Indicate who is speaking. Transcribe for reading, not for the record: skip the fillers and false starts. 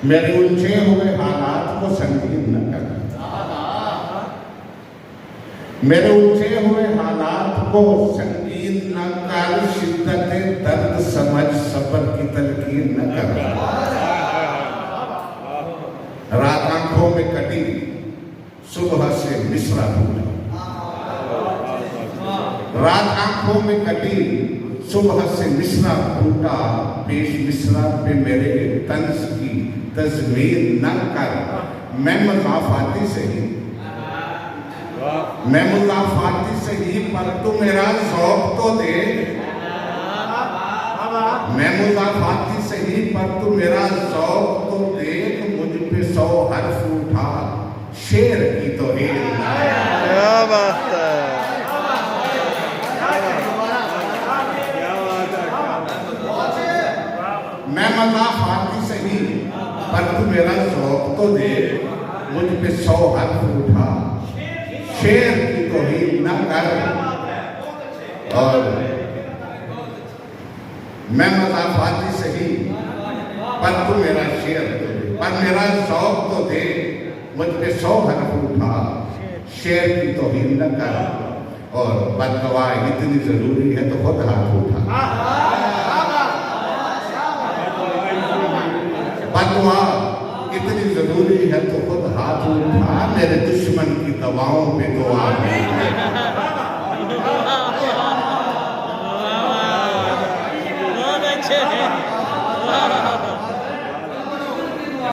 Speaker 1: मेरे उलझे हुए हालात को संगीन न कर, मेरे उलझे हुए हालात को संगीन न कर, शिद्दत दर्द समझ सबर की तलकीन न कर। रात आंखों में कटी सुबह से मिसरा भूला, रात आंखों में कटी सुबह से मिसरा फूटा, पेश मिसरा पे मेरे तंज की तज़मीर न कर। मैं मुज़ाफ़ाती सही, मैं मुज़ाफ़ाती सही, पर तू मेरा ज़ौक़ तो दे। मैं मुज़ाफ़ाती सही, पर तू मेरा ज़ौक़ तो देख। मुझ पे 100 हर्फ उठा, शेर की तौहीन न कर।
Speaker 2: क्या बात है।
Speaker 1: मैं मुज़ाफ़ाती सही, पर तू मेरा ज़ौक़ तो दे। मुझ पे 100 हर्फ उठा, शेर की तौहीन न कर। और मैं मुज़ाफ़ाती सही, पर तू मेरा शेर तो दे, पर मेरा ज़ौक़ तो दे। मुझ पे 100 हर्फ उठा, शेर की तौहीन न कर। और बददुआ इतनी ज़रूरी है तो खुद हाथ उठा। बददुआ इतनी जरूरी है तो खुद हाथ उठा। मेरे दुश्मन की दवाओं पे दुआ